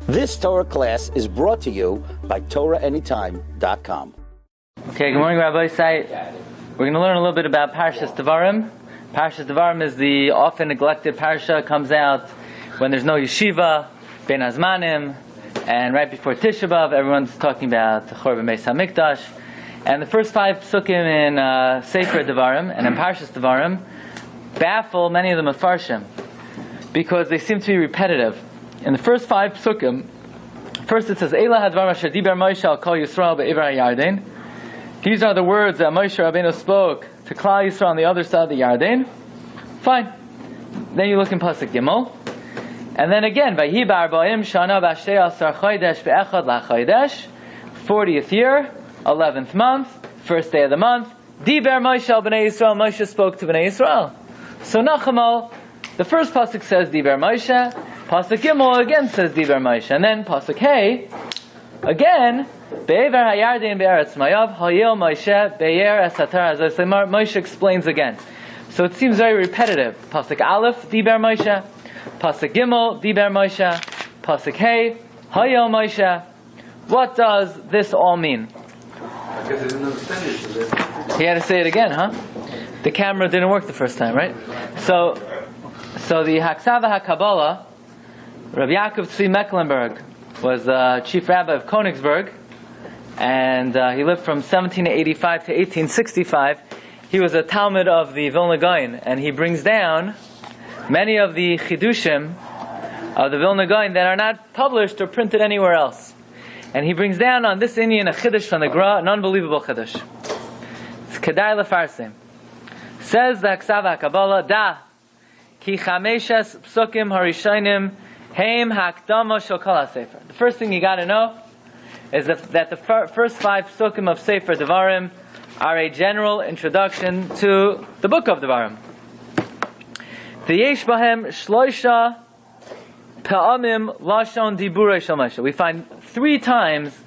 This Torah class is brought to you by TorahAnytime.com. Okay, good morning, Rabbi Say. We're going to learn a little bit about Parshas Devarim. Parshas Devarim is the often neglected Parsha. It comes out when there's no yeshiva, Ben Azmanim, and right before Tisha B'Av, everyone's talking about the Churban Beis HaMikdash. And the first 5 psukim in Sefer Devarim and in Parshas Devarim baffle many of the Mefarshim because they seem to be repetitive. In the first 5 psukim, first it says, Eila hadvar asher diber Moshe al kol Yisrael be'ivra Yarden. These are the words that Moshe Rabbeinu spoke to Klal Yisrael on the other side of the Yarden. Fine. Then you look in Pasuk Gimel. And then again, Vayhi ba'arba'im shana b'ashtei asar chodesh be'echad la'chodesh, 40th year, 11th month, first day of the month. Diber Moshe al b'nei Yisrael, Moshe spoke to b'nei Yisrael. So Nachamal, the first Pasuk says Diber Moshe, Pasuk Gimel again says Diber Moshe, and then Pasuk Hey again Be'ever Hayarden Be'eretz Mayav Hayil Moshe Be'er Esatar Azos Lemar. Moshe explains again, so it seems very repetitive. Pasuk Aleph Diber Moshe, Pasuk Gimel Diber Moshe, Pasuk Hey Hayil Moshe. What does this all mean? I guess I didn't understand it. He had to say it again, huh? The camera didn't work the first time, right? So the Kesav V'HaKabbala, Rabbi Yaakov Tzvi Mecklenburg was chief rabbi of Königsberg, and he lived from 1785 to 1865. He was a Talmud of the Vilna Gaon, and he brings down many of the chidushim of the Vilna Gaon that are not published or printed anywhere else. And he brings down on this Indian a chiddush from the Gra, an unbelievable chiddush. It's Kedai Lefarsim. Says the Kesav V'HaKabbala, Da ki chameshes psukim harishonim heim hakdama shel kol haSefer. The first thing you got to know is that the first 5 psukim of Sefer Devarim are a general introduction to the book of Devarim. V'yesh bahem shloisha pe'amim lashon diburei shel Moshe. We find 3 times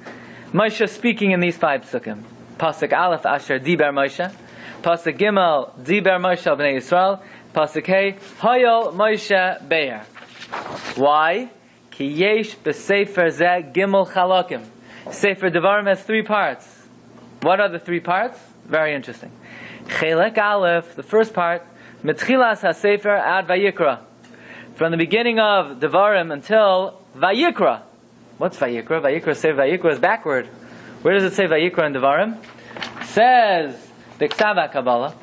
Moshe speaking in these 5 psukim. Pasuk Aleph asher diber Moshe, Pasuk Gimel diber Moshe al bnei Yisrael, Pasuk Hey Hayol Moshe Be'er. Why? Ki yesh b'sefer zeh gimel chalakim. Sefer Devarim has 3 parts. What are the 3 parts? Very interesting. Chelek Aleph, the first part, mitchilas haSefer ad Vayikra. From the beginning of Devarim until Vayikra. What's Vayikra? Vayikra is backward. Where does it say Vayikra in Devarim? Says the Kesav V'HaKabbala.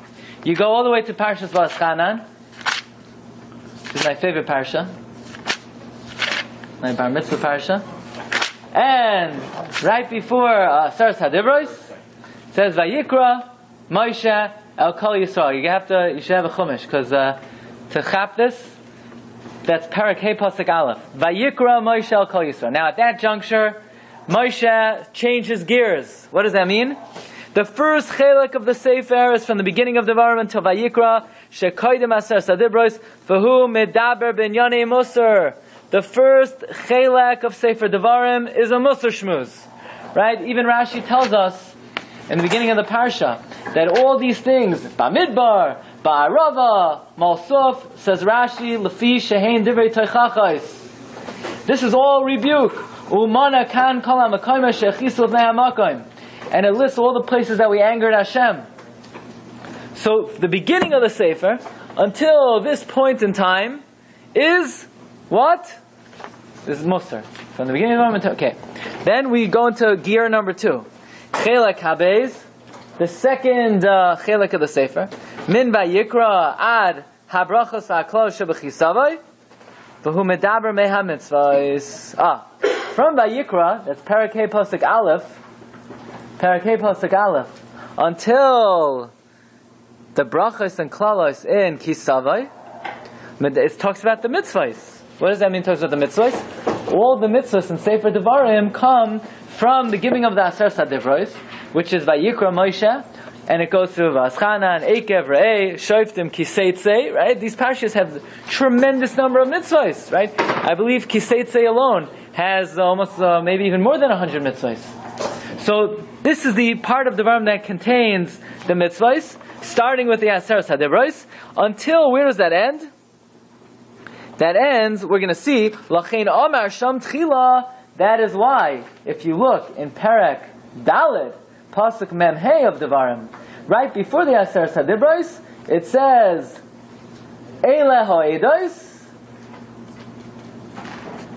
You go all the way to Parshas V'Aschanan. This is my favorite Parsha. My Bar Mitzvah Parsha. And right before Saras HaDibros, it says Vayikra Moshe El Kol Yisrael. You should have a Chumash, because to chap this, that's Parak Hey Pasuk Aleph. Vayikra Moshe El Kol Yisrael. Now at that juncture, Moshe changes gears. What does that mean? The first chelek of the Sefer is from the beginning of Devarim until Vayikra, shekoydem Saras HaDibros, v'hu medaber b'inyanei musar. The first chelek of Sefer Devarim is a musar shmuz. Right? Even Rashi tells us in the beginning of the Parsha that all these things, Bamidbar, Ba'arava, Malsuf, says Rashi, Lefi shehein divrei toichachos. This is all rebuke. Umana kan kol ha'makoyim shechisu b'nei ha'makoyim. And it lists all the places that we angered Hashem. So the beginning of the Sefer, until this point in time, is what? This is Musar. From the beginning of the moment. Okay. Then we go into gear number 2. Chelek Habez, the second chelek of the Sefer. Min Vayikra ad habrachos ha'klal shebechisavai, v'hu medaber meha mitzvahs. From Vayikra, that's Parak Hey Pasuk Aleph, until the brachos and klalos in Kisavai, it talks about the mitzvahs. What does that mean? It talks about the mitzvahs. All the mitzvahs in Sefer Devarim come from the giving of the Saras HaDibros, which is Vayikra Moshe, and it goes through V'Aschanan, Eikev, Re'eh, Shoiftim, Kiseitze, right? These parshas have tremendous number of mitzvahs, right? I believe Kiseitze alone has almost, maybe even more than 100 mitzvahs. So this is the part of the Devarim that contains the mitzvahs, starting with the Saras HaDibros, until, where does that end? that ends, we're going to see, Lachein Omar Sham Tchila. That is why, if you look in Perek Daled, Pasuk MMH of Devarim, right before the Aseret HaDibros, it says, Eile ha'edos,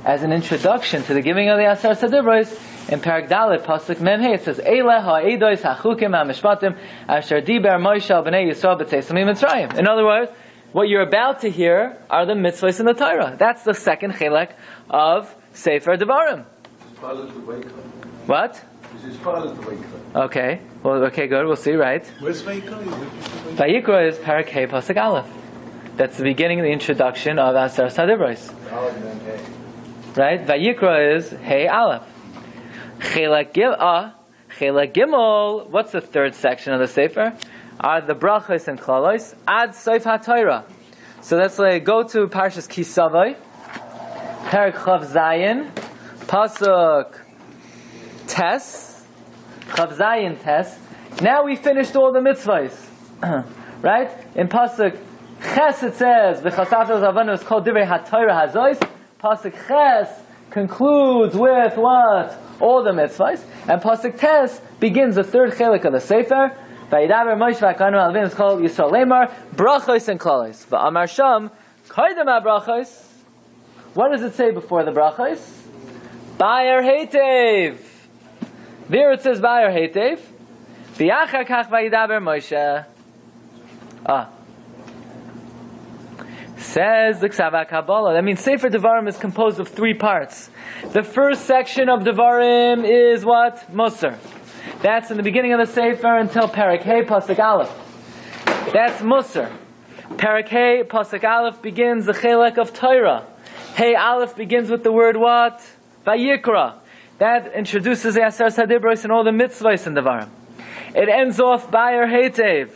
as an introduction to the giving of the Aseret HaDibros, in Perek Daled, Pasuk MMH, it says, Eile ha'edos ha'chukim ha'mishpatim asher diber Moshe al b'nei Yisrael b'tzeisam Mitzrayim. In other words, what you're about to hear are the mitzvahs in the Torah. That's the second chelek of Sefer Devarim. What? Okay. Well, okay, good. We'll see, right? Where's V'HaKabbala? Vayikra is Perek Hey Pasuk Aleph. That's the beginning of the introduction of Aseret HaDibros. Right? Vayikra is Hey Aleph. Chelek Gimel. What's the third section of the Sefer? Are the brachos and klalos ad soif haTorah. So let's go to Parshas Kesav, Perek Chav Zayin, Pasuk Tes, Chav Zayin Tes. Now we finished all the mitzvahs, right? In Pasuk Ches it says, "V'chasavta zavanu is called divrei haTorah hazois." Pasuk Ches concludes with what? All the mitzvahs, and Pasuk Tes begins the third chelik of the Sefer. Vayidaber Moshe v'Akanu Alvin is called Yisrael Lemar brachos and klalos. V'amar Sham kaidem brachos. What does it say before the brachos? Bayer Heitev. There it says Bayer Heitev. V'achar kach vayidaber Moshe. Says the Kesav Kabbalah. That means Sefer Devarim is composed of three parts. The first section of Devarim is what? Musar. That's in the beginning of the Sefer until Perek Hey Pasuk Aleph. That's Musar. Perek Hey Pasuk Aleph begins the Chelek of Torah. Hey Aleph begins with the word what? Vayikra. That introduces the Aseret HaDibros and all the mitzvahs in Devarim. It ends off Bayer Heitev.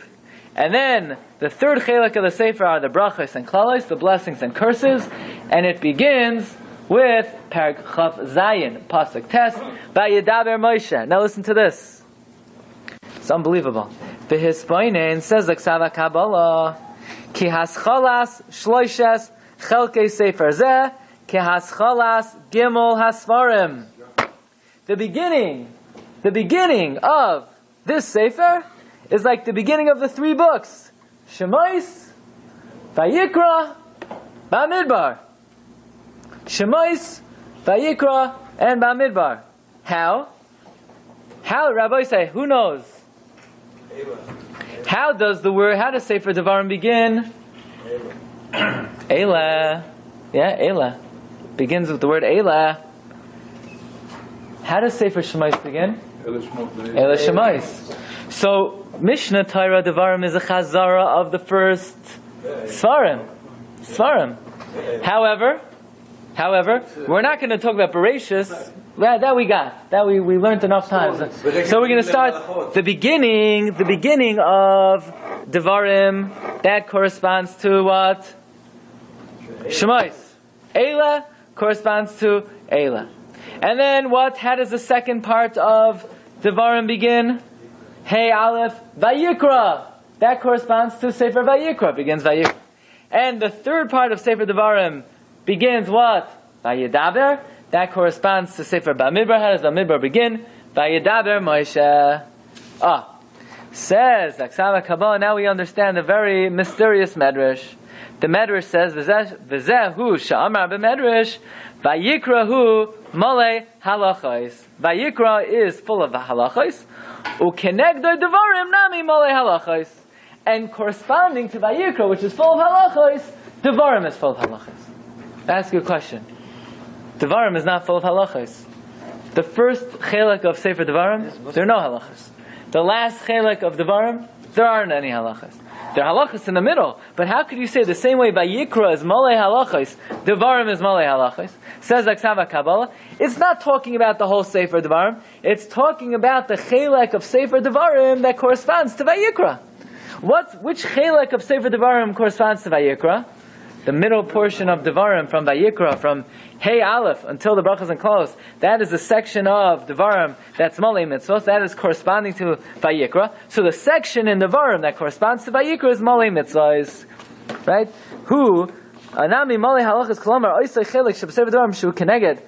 And then the third Chelek of the Sefer are the brachos and klalos, the blessings and curses. And it begins with Perek Chav Zayin, Pasuk Tes, Vayidaber Moshe. Now listen to this. It's unbelievable. V'hispainin says the Kesav Kabbalah, Ki haschalas shloishes chelkei Sefer zeh, Ki haschalas gimel hasfarim. The beginning of this Sefer is like the beginning of the three books. Shemais, Vayikra, Bamidbar. Shemais, Vayikra, and Bamidbar. How? How, Rabbi say, who knows? How does Sefer Devarim begin? Eila. Yeah, Eila. Begins with the word Eila. How does Sefer Shemais begin? Eila Shemais. So, Mishnah Torah Devarim is a chazara of the first Svarim. However, we're not going to talk about Bereshis. That we got. That we learned enough times. So we're going to start the beginning of Devarim. That corresponds to what? Shemais. Eila corresponds to Eila. And then what? How does the second part of Devarim begin? Hey Aleph, Vayikra. That corresponds to Sefer Vayikra. Begins Vayikra. And the third part of Sefer Devarim begins what? Vayidaber. That corresponds to Sefer Bamidbar. How does Bamidbar begin? Vayidaber Moshe. Says Kesav Kabbalah. Now we understand the very mysterious medrash. The medrash says, "V'zehu sha'amar b'medrash, Vayikrahu malei halachos." Vayikra is full of halachos. Ukenegdoi devarim nami malei halachos. And corresponding to Vayikra, which is full of halachos, Devarim is full of halachos. I ask you a question. Devarim is not full of halachos. The first chelek of Sefer Devarim, there are no halachos. The last chelek of Devarim, there aren't any halachos. There are halachos in the middle. But how could you say the same way Vayikra is malei halachos, Devarim is malei halachos? Says Kesav Kabbalah, it's not talking about the whole Sefer Devarim. It's talking about the chelek of Sefer Devarim that corresponds to Vayikra. Which chelek of Sefer Devarim corresponds to Vayikra? The middle portion of Devarim from Vayikra, from Hey Aleph until the brachas and klalos. That is the section of Devarim that's malei mitzvos. That is corresponding to Vayikra. So the section in Devarim that corresponds to Vayikra is malei mitzvos, right? Who Anami Mali Halachas Kolomar Oisei Chelik Shebsefer Devarim Shu Keneged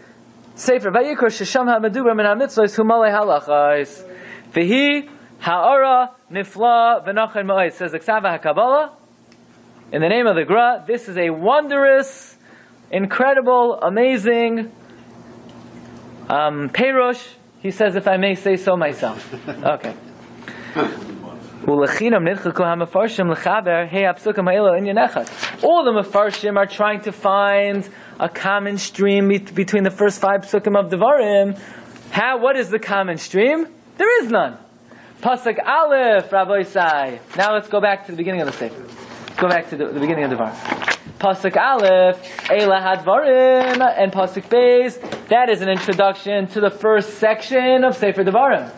Sefer Vayikra Shesham HaMedubar Min HaMitzvos Hu Mali Halachas V'hi Ha'ara Nifla V'Nachan Ma'ois. Says the Kesav V'HaKabbala, in the name of the Gra, this is a wondrous, incredible, amazing Perush. He says, if I may say so myself. Okay. All the Mefarshim are trying to find a common stream between the first 5 psukim of Devarim. What is the common stream? There is none. Pasuk Aleph, Rabbi Sai. Now let's go back to the beginning of the Sefer. Go back to the beginning of Devarim. Pasuk Aleph, Eila Hadvarim, and Pasuk Beis. That is an introduction to the first section of Sefer Devarim.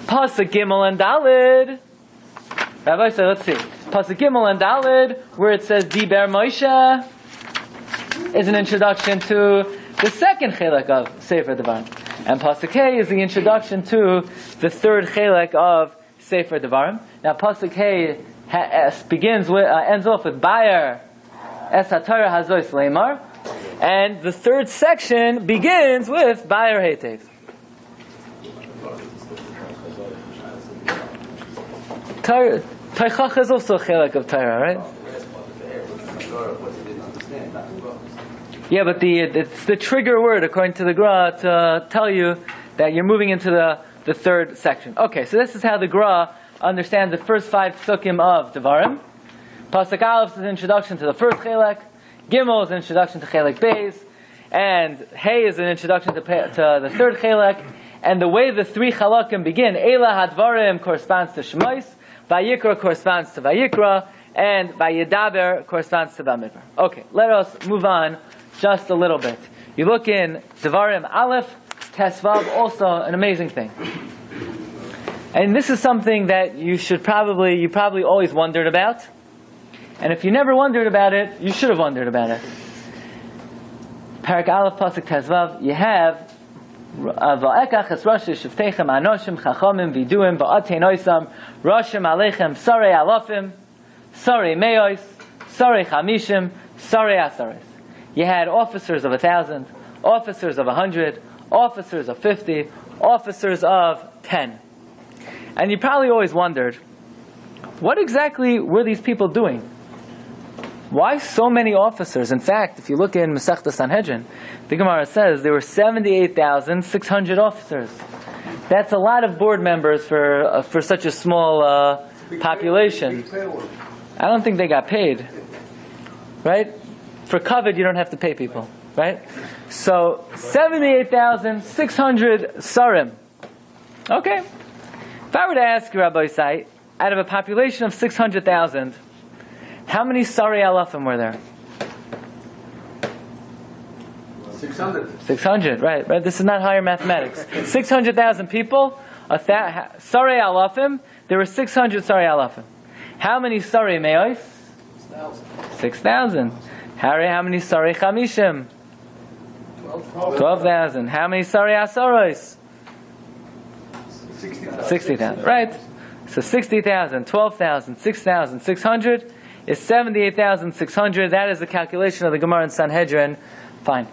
Pasuk Gimel and Dalid. Rabbi said, let's see. Pasuk Gimel and Dalid, where it says Diber Moshe, is an introduction to the second chelek of Sefer Devarim. And Pasuk Hey is the introduction to the third chelek of Sefer Devarim. Now Pasuk Hey ends off with Bayer Es HaTorah Hazois Leimar, and the third section begins with Bayer Heitev. Taichach is also a chelek of Torah, right? Yeah, but it's the trigger word according to the Gra to tell you that you're moving into the third section. Okay, so this is how the Gra understands the first 5 psukim of Devarim. Pasuk Aleph is an introduction to the first chelek. Gimel is an introduction to chelek Beis, and Hey is an introduction to the third chelek. And the way the 3 chalakim begin, Eila Hadvarim corresponds to Shemais, Vayikra corresponds to Vayikra, and Vayedaber corresponds to Bamidbar. Okay, let us move on just a little bit. You look in Devarim Aleph, Tesvav, also an amazing thing. And this is something that you probably always wondered about. And if you never wondered about it, you should have wondered about it. Parak Aleph Pasuk Tesvav, you have Va'ekach es Rosh Shiftechem Anoshim Chachamim Viduim Va'atein Oisam Roshim Aleichem Sarei Alafim Sarei Meos Sarei Chamishim Sarei Asaris. You had officers of 1,000, officers of 100, officers of 50, officers of 10. And you probably always wondered, what exactly were these people doing? Why so many officers? In fact, if you look in Masechta Sanhedrin, the Gemara says there were 78,600 officers. That's a lot of board members for such a small population. I don't think they got paid, right? For covet, you don't have to pay people, right? So 78,600 sarim. Okay. If I were to ask you, Rabbi Sai, out of a population of 600,000, how many Sari Alafim were there? 600. 600, right? This is not higher mathematics. 600,000 people, Sari Alafim, there were 600 Sari Alafim. How many Sari Meos? 6,000. How many Sari Chamishim? 12,000. How many Sari Asaros? 60,000, right? So 60,000, 12,000, 6,000, 600 is 78,600. That is the calculation of the Gemara in Sanhedrin. Fine.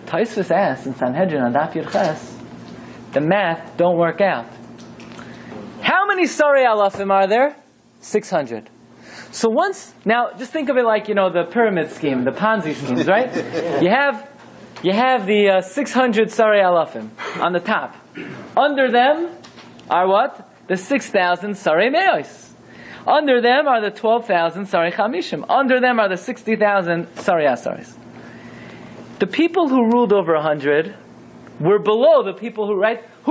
Taisvus asks in Sanhedrin on Daf Yud Ches, the math don't work out. How many Sari Alafim are there? 600. So now just think of it like, the pyramid scheme, the Ponzi schemes, right? You have the 600 Sari Alafim on the top. Under them are what? The 6,000 Sari Meos. Under them are the 12,000 Sari Chamishim. Under them are the 60,000 Sari Asaris. The people who ruled over 100 were below the people who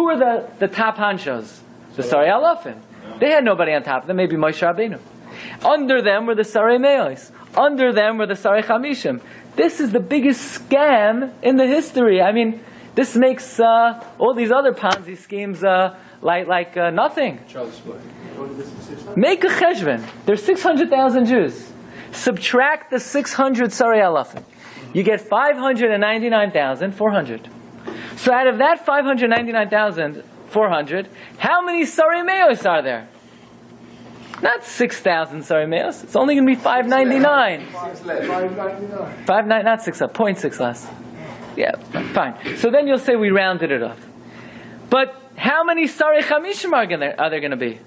were the top honchos? The Sari Alafim. They had nobody on top of them, maybe Moshe Rabbeinu. Under them were the Sari Meos. Under them were the Sari Chamishim. This is the biggest scam in the history. I mean, this makes all these other Ponzi schemes like nothing. Make a cheshvan. There's 600,000 Jews. Subtract the 600 Sari Alafim. You get 599,400. So out of that 599,400, how many Sari Meos are there? Not 6,000 sorry meos. It's only going to be 599. 599, not 6, 0.6 less. Yeah, fine. So then you'll say we rounded it off. But how many sorry chamishim are there going to be?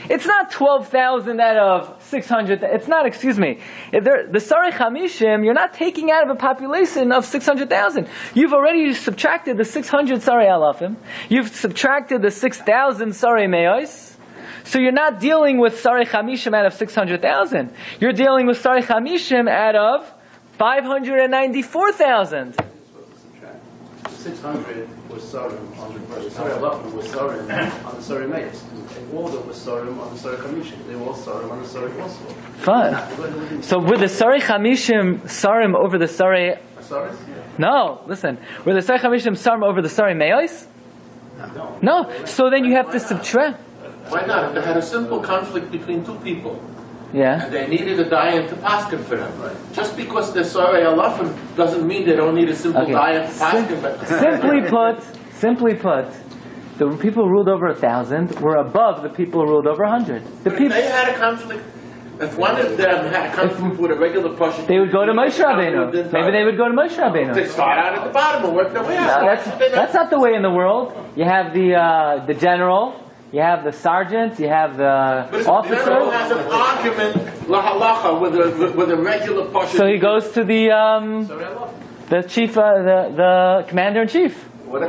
It's not 12,000 out of 600. It's not, excuse me. The Sarei Chamishim, you're not taking out of a population of 600,000. You've already subtracted the 600 Sarei Alafim. You've subtracted the 6,000 Sarei Meos. So you're not dealing with Sarei Chamishim out of 600,000. You're dealing with Sarei Chamishim out of 594,000. 600 was Sarim on the Sarei Alafim was Sarim on the Sarei Meis. And all that was Sarim on the Sarei Chamishim. They were all Sarim on the Sarei also. Fine. So with the Sarei Chamishim Sarim over the Sarei... No, listen. Were the Sarei Chamishim Sarim over the Sarei Meis? No. So then you have to subtract. Why not? If they had a simple conflict between two people, yeah, and they needed a dayan to paskin for them, just because they're sorry alafim doesn't mean they don't need a simple dayan to paskin for them. Simply put, the people who ruled over 1,000 were above the people who ruled over 100. If they had a conflict, if one of them had a conflict with a regular person, they would go to Moshe Rabbeinu. Maybe they would go to Moshe Rabbeinu. They start out at the bottom and work their way out. No, that's not the way in the world. You have the general. You have the sergeant, you have the officer. But if the general has an argument, lahalacha, with a regular person. So he goes to the chief, the commander in chief. Why?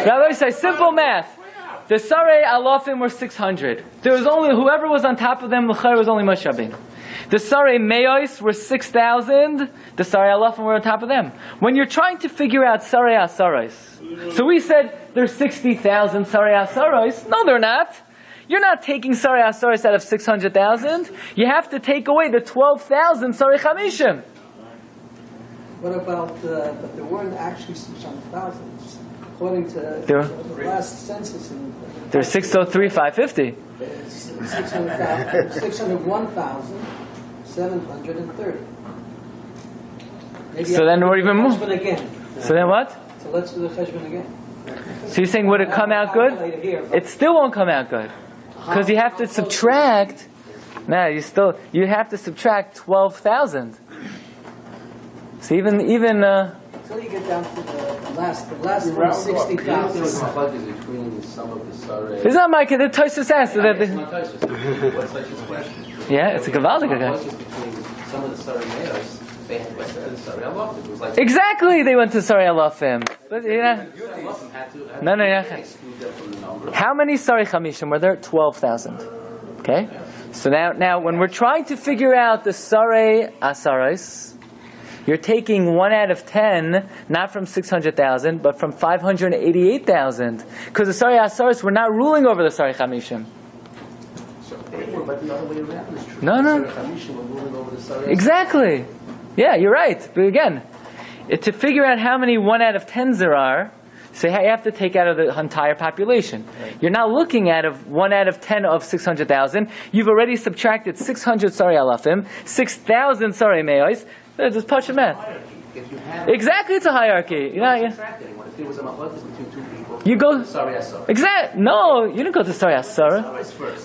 Rabbi say simple math. The Sarei Alafim were 600. There was only whoever was on top of them. L'chayr was only Moshe Rabbeinu. The Sarei Meos were 6,000. The Sarei Alafim were on top of them. When you're trying to figure out Sarei Asaros, so we said there's 60,000 Sarei Asaros. No, they're not. You're not taking Sarei Asaros out of 600,000. You have to take away the 12,000 Sarei Chamishim. What about? But there weren't actually 600,000. According to the last census, there's 603,550. 601,730. So then we're even more. Again. So then what? So let's do the cheshbon again. So you're saying would it come out good? It still won't come out good because you have to subtract. No, you have to subtract 12,000. So even. Until you get down to the last one, 60,000. It's not my kid. The Tosfos asked that. Yeah, it's a gavaldik guy. Some of the Sarei Meos, they had went to the Sarei Alafim. It was like Exactly, they went to Sarei Alafim. But no. How many Sarei Chamishim were there? 12,000. Okay. So now, when we're trying to figure out the Sarei Asaros, you're taking 1 out of 10, not from 600,000, but from 588,000. Because the Sarei Asaros were not ruling over the Sarei Chamishim. but the other way around is true. No. Exactly. Yeah, you're right. But again, to figure out how many 1 out of 10s there are, so you have to take out of the entire population. Right. You're not looking at 1 out of 10 of 600,000. You've already subtracted 600 Sarei Alafim, 6,000 Sarei Meos. Just punch your math. Exactly, it's a hierarchy. If there was a machlokes between two people, you go. Sarei Asara. Exactly. No, you didn't go to Sarei Asara.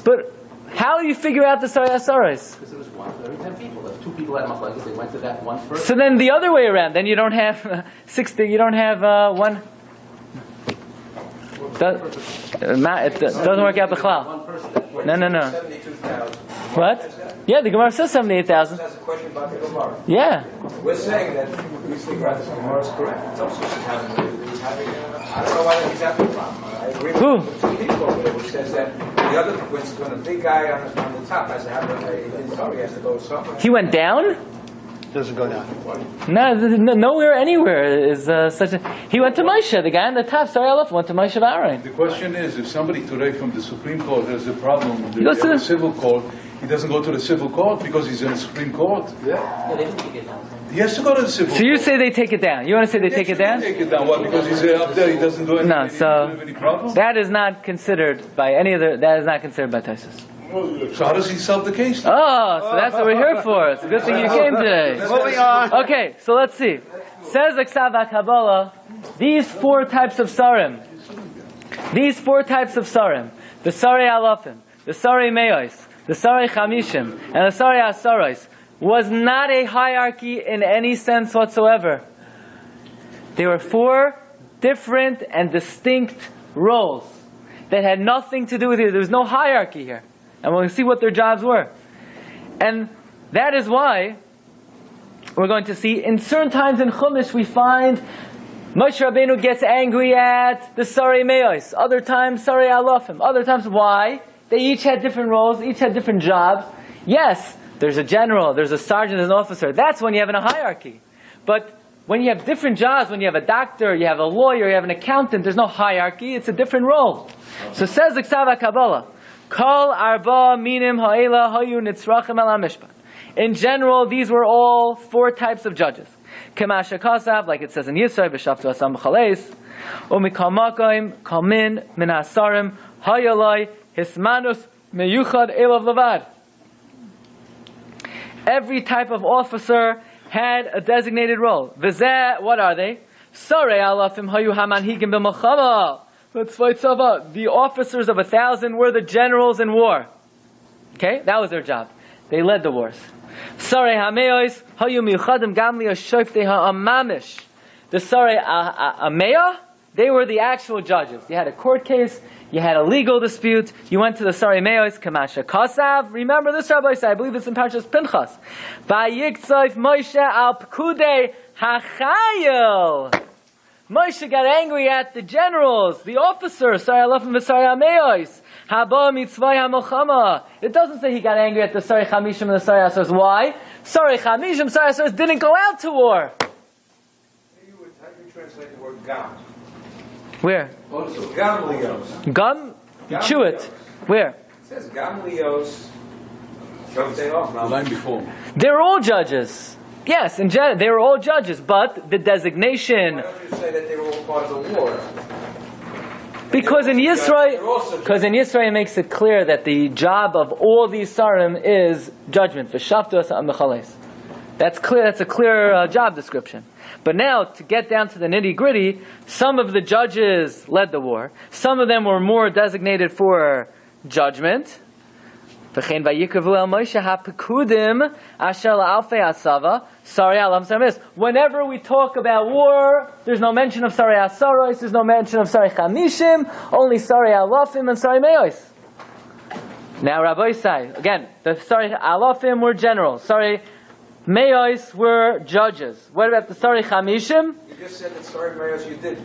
But how do you figure out the Sarei Asaras? Because there was 1 for every 10 people. If 2 people had machlokes, they went to that one first. So then the other way around. Then you don't have 60. You don't have one. It doesn't work out b'chlal. No. What? Yeah, the Gemara says 78,000. That's a question about the Gemara. Yeah. We're saying that we think right, this Gemara is correct. It's also having I don't know why he's having a problem. I agree with the people over there, which says that the other when a big guy on the top has to have he has to go somewhere. He went down? Doesn't go down. No, nowhere, anywhere is such a. He went to Moshe. The guy on the top, Sarei Alaf, went to Moshe Aaron. The question is, if somebody today from the Supreme Court has a problem with the civil court, he doesn't go to the civil court because he's in the Supreme Court. Yeah, they didn't take it down. He has to go to the civil court. So you say they take it down. You want to say they take it down? Take it down. What? Because he's up there, he doesn't do anything. No, so any problem? that is not considered by any other. That is not considered by Tosfos. So how does he solve the case? Oh, so that's what we're here for. It's a good thing you came today. Moving on. Okay, so let's see. Says the Kesav V'HaKabbala, these 4 types of sarim. The Sarei Alafim, the Sarei Meos, the Sarei Chamishim, and the Sarei Asaros was not a hierarchy in any sense whatsoever. They were 4 different and distinct roles that had nothing to do with it. There was no hierarchy here. And we'll see what their jobs were. And that is why we're going to see in certain times in Chumash we find Moshe Rabbeinu gets angry at the Sarei Meos. Other times Sarei Alofim. Other times, why? They each had different roles, each had different jobs. Yes, there's a general, there's a sergeant, there's an officer. That's when you have a hierarchy. But when you have different jobs, when you have a doctor, you have a lawyer, you have an accountant, there's no hierarchy, it's a different role. So says the Kesav V'HaKabbala, Kol arba minim ha'ela hayu nitzrachim ala mishpat. In general, these were all 4 types of judges. Kemasha Kesav, like it says in Yisrael, v'shaftu asam b'chaleis, umikal makayim, kal min hasarim, hayalai, hismanus, meyuchad elav levad. Every type of officer had a designated role. V'zeh, what are they? Sarei alafim hayu hamanhigim b'milchama. The officers of 1,000 were the generals in war. Okay, that was their job. They led the wars. Sarei hameos hayu miuchadim gamli ashoftei ha'amamish. The Sarei Ameya, they were the actual judges. You had a court case, you had a legal dispute, you went to the Sarei Meos, Kemasha Kesav. Remember this, Rabbi Say, I believe it's in Parshas Pinchas. Vayiktzayf Moshe al pekudei hachayil. Moshe got angry at the generals, the officers, Sarei Alofim v'Sarei Meos. Haba mitzvah ha'milchama. It doesn't say he got angry at the Sarei Chamishim and the Sarei Asaros. Why? Sarei Chamishim, Sarei Asaros didn't go out to war. How do you translate the word gam? Where? Gamlios. Gum? You chew it. Where? It says Gamlios. The line before. They were all judges. Yes, in general, they were all judges, but the designation. Why don't you say that they were all part of the war? Because in Yisrael it makes it clear that the job of all these sarim is judgment. That's clear. That's a clear job description. But now, to get down to the nitty-gritty, some of the judges led the war. Some of them were more designated for judgment. Whenever we talk about war, there's no mention of Sarei Asaros, there's no mention of Sarei Chamishim, only Sarei Alofim and Sarei Meos. Now, Rabbi Say, again, the Sarei Alofim were generals, Sarei Meos were judges. What about the Sarei Chamishim? You just said that Sarei Meos, you did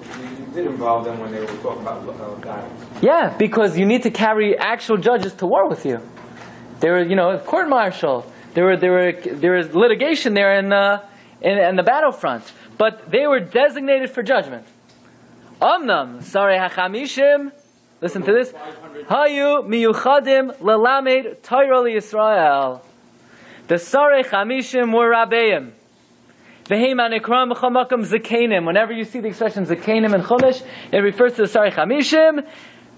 involve them when they were talking about dying. Yeah, because you need to carry actual judges to war with you. There were, court martial. There was litigation there in the battlefront, but they were designated for judgment. Omnam Sarei HaChamishim. Listen to this. Hayu miyuchadim lelamed Torah liYisrael. The Sarei Chamishim were Rabbeim. V'heim anikram b'chamakam zakenim. Whenever you see the expression zakenim in Chumash, it refers to the Sarei Chamishim,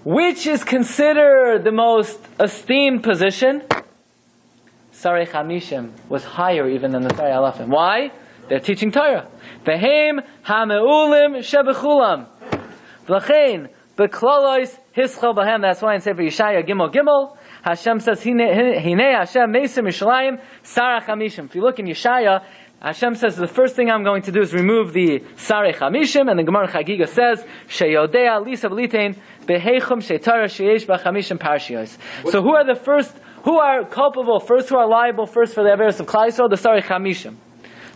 which is considered the most esteemed position. Sarei Chamishim was higher even than the Sarei Alofim. Why? They're teaching Torah. V'heim ha'meulim shebechulam. V'lachein b'klalois hischal b'hem. That's why in Sefer Yeshaya Gimel Gimel, Hashem says, Hinei Hashem Mesim Yishalayim Sarei Chamishim. If you look in Yeshaya, Hashem says, the first thing I'm going to do is remove the Sarei Chamishim, and the Gemara Chagiga says, Sheyodea Lisa B'litein Beheichum Sheitara Sheyesh B'Chamishim Parshios. So who are culpable first, who are liable first for the Averos of Klal Yisrael? The Sarei Chamishim.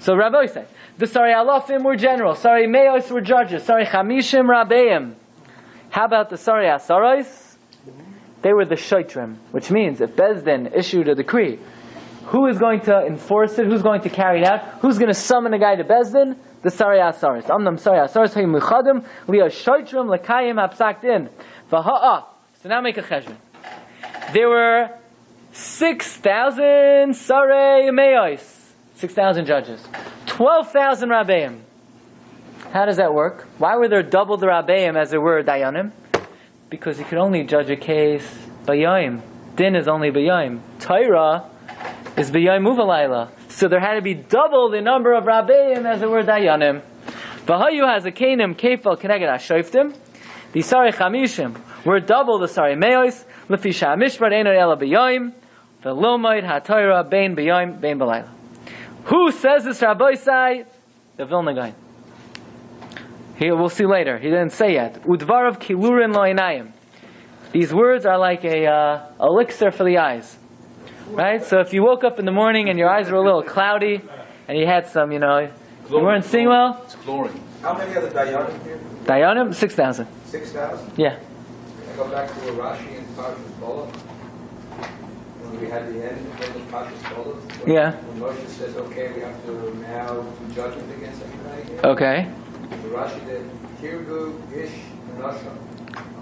So Rabbi said, the Sarei Alofim were generals, Sarei Meos were judges, Sarei Chamishim Rabbeim. How about the Sarei Asaros? They were the Shoitrim, which means if Bezdin issued a decree, who is going to enforce it? Who's going to carry it out? Who's going to summon a guy to Bezdin? The Sarei Asaros. Amnam Sarei Asaros hayu mechadim liya shoitrim lekayim hapsak din. V'ha'a. So now make a cheshbon. There were 6,000 Sarei Meos, 6,000 judges, 12,000 Rabbeim. How does that work? Why were there double the Rabbeim as there were Dayanim? Because you could only judge a case b'yayim. Din is only b'yayim. Torah is b'yayim uvalayla. So there had to be double the number of Rabbeim as there were Dayanim. V'hayu has a kainim kefal keneged hashoftim. The Sarei Chamishim were double the Sarei Meos. Lefi Sha'amishpat Ein Ela B'Yoyim V'Lomoid HaTorah Bein B'Yoyim Bein B'Layla. Who says this, Rabbi Sai? The Vilna Gaon. Here, we'll see later. He didn't say yet. Udvarav Kilurin Lo'inayim. These words are like a elixir for the eyes. Right? So if you woke up in the morning and your eyes were a little cloudy, and you had some, you weren't seeing well. It's chlorine. How many are the Dayanim here? Dayanim, 6,000. 6,000? Yeah. I go back to Rashi and Parsha when we had the end of the Parsha. Yeah. When Moshe says, okay, we have to now do judgment against everybody here. Okay. The Rashi did, Kirbu, Ish, Menasha.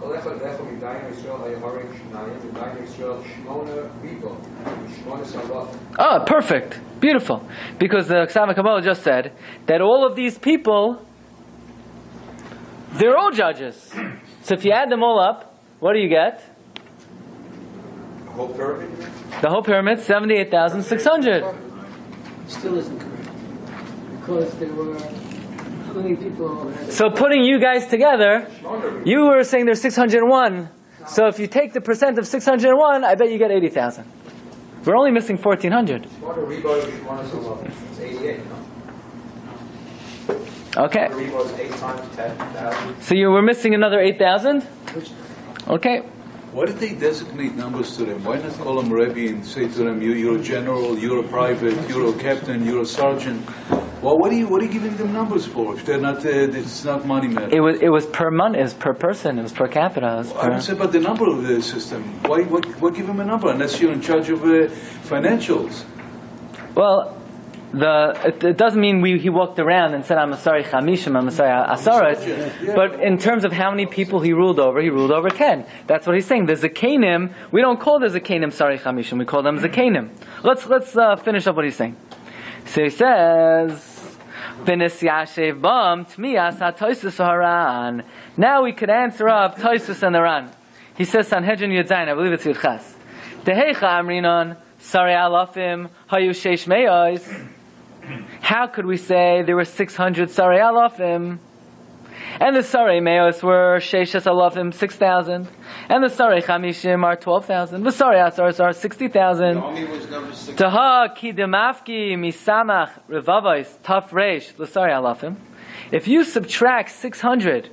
Alecha Lecha Midayin Yisrael Hayaharik Shnayim, Midayin Yisrael Shmona Ribo, Shmona Salaf. Oh, perfect. Beautiful. Because the Kesav Kabbalah just said that all of these people, they're all judges. So if you add them all up, what do you get? The whole pyramid? The whole pyramid, 78,600. Still isn't correct. Because there were, how many people had... So putting you guys together, you were saying there's 601. So if you take the percent of 601, I bet you get 80,000. We're only missing 1,400. Shmona Ribo, Shmona Salaf. It's 88, no? Okay. Ribo is 8 times 10,000. So you were missing another 8,000? Okay. Why did they designate numbers to them? Why not call them Rebbe and say to them, you're a general, you're a private, you're a captain, you're a sergeant? Well, what are you giving them numbers for? If they're not, it's not money matter. It was per month, it was per person, it was per capita. It was I don't say about the number of the system. Why give them a number unless you're in charge of financials? Well, it doesn't mean he walked around and said, I'm a sorry Chamishim, I'm a sorry Asaras. Yeah. But in terms of how many people he ruled over 10. That's what he's saying. The Zakanim, we don't call the Zakanim sorry Chamishim, we call them Zakanim. Let's finish up what he's saying. So he says, now we could answer up Toisus and the Ran. He says Sanhedrin Yudzayin, I believe it's Yudchas. Tehecha Amrinon, Sari Alafim, Hayu Sheish Me'ois. How could we say there were 600 Sari Alafim? And the Sari Me'os were Sheishes Alafim, 6,000. And the Sari Chamishim are 12,000. The Sari Asaras are 60,000. Taha Kidemafki Misamach Revavais Taf Reish L'Sari Alafim. If you subtract 600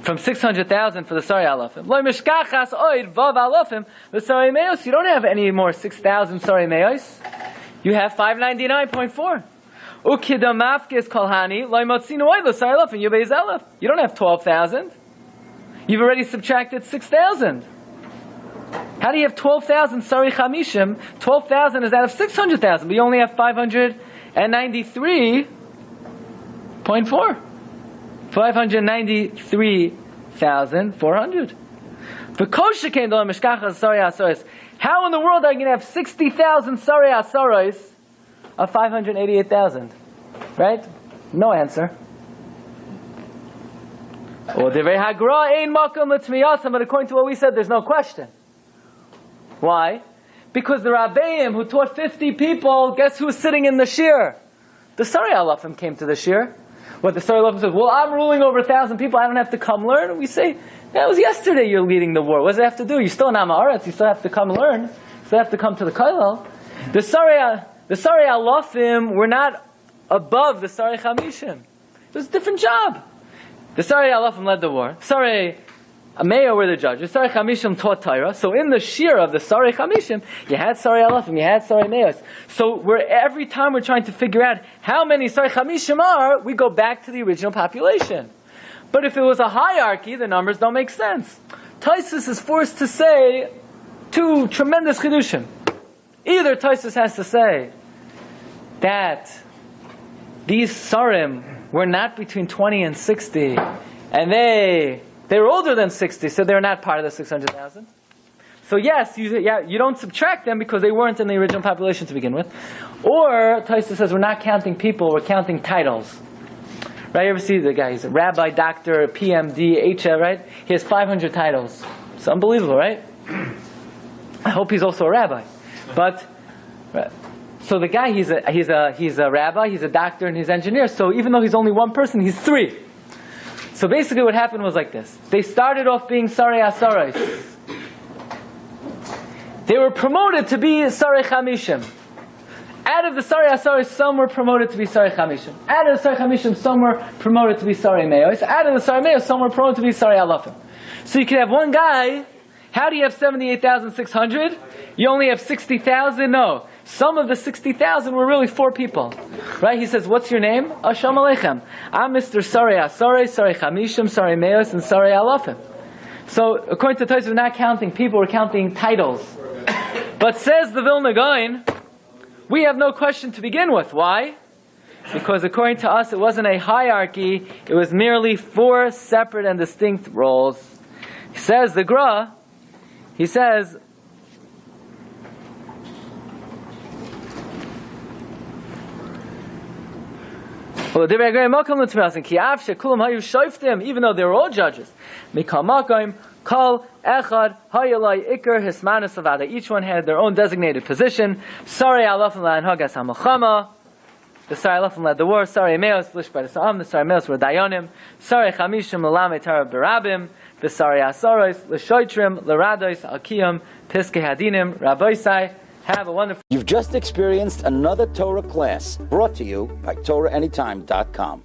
from 600,000 for the Sari Alafim, Lo Mishkachas Oid Vav Alafim, the Sari Me'os, you don't have any more 6,000 Sari Me'os. You have 599.4. Ukidamafkis kolhani loimotzinu oila sarlaf and yubei zelaf. You don't have 12,000. You've already subtracted 6,000. How do you have 12,000 sari chamishim? 12,000 is out of 600,000, but you only have 593.4. 593,400. How in the world are you going to have 60,000 sari asaros of 588,000? Right? No answer. But according to what we said, there's no question. Why? Because the Rabbeim who taught 50 people, guess who's sitting in the Shiur? The Sari Alafim came to the Shiur. What the Sari Alafim says, well, I'm ruling over 1,000 people, I don't have to come learn. We say, that was yesterday you're leading the war. What does it have to do? You're still in Amaretz, you still have to come learn. You still have to come to the Kollel. The Sari Alafim were not above the Sari Chamishim. It was a different job. The Sari Alafim led the war. Sari Meir were the judges. Sari Chamishim taught Torah. So in the Shiur of the Sari Chamishim, you had Sari Alafim, you had Sari Meir. So every time we're trying to figure out how many Sari Chamishim are, we go back to the original population. But if it was a hierarchy, the numbers don't make sense. Taisus is forced to say two tremendous chidushim. Either Taisus has to say that these Sarim were not between 20 and 60, and they were older than 60, so they're not part of the 600,000. So yes, you don't subtract them because they weren't in the original population to begin with. Or Taisus says we're not counting people, we're counting titles. Right? You ever see the guy? He's a rabbi, doctor, PMD, HF, right? He has 500 titles. It's unbelievable, right? I hope he's also a rabbi. But so the guy, he's a rabbi, he's a doctor, and he's an engineer. So even though he's only one person, he's three. So basically what happened was like this. They started off being Sarei Asaros. They were promoted to be Sarei Chamishim. Out of the Sarei Asaros, some were promoted to be Sarei Chamishim. Out of the Sarei Chamishim, some were promoted to be Sarei Meos. Out of the Sarei Meos, some were promoted to be Sarei Alafim. So you could have one guy. How do you have 78,600? You only have 60,000? No. Some of the 60,000 were really 4 people. Right? He says, what's your name? Asham Aleichem. I'm Mr. Sarei Asaros, Sarei Chamishim, Sarei Meos, and Sarei Alafim. So, according to Tosfos, we're not counting people, we're counting titles. But says the Vilna Gaon, we have no question to begin with. Why? Because according to us, it wasn't a hierarchy, it was merely 4 separate and distinct roles. He says, the Gra, he says, even though they were all judges, each one had their own designated position. Sarei Alafim la'anhagas hamachama. The Sarei Alafim led the war. Sarei Meos lish by the Sa'am. The Sarei Meos were Dayanim. Sarei Chamishim l'lamei Torah berabim. The Sarei Asaros l'shoitrim l'rados alkiyam piskei hadinim rabosai. Have a wonderful. You've just experienced another Torah class brought to you by TorahAnytime.com.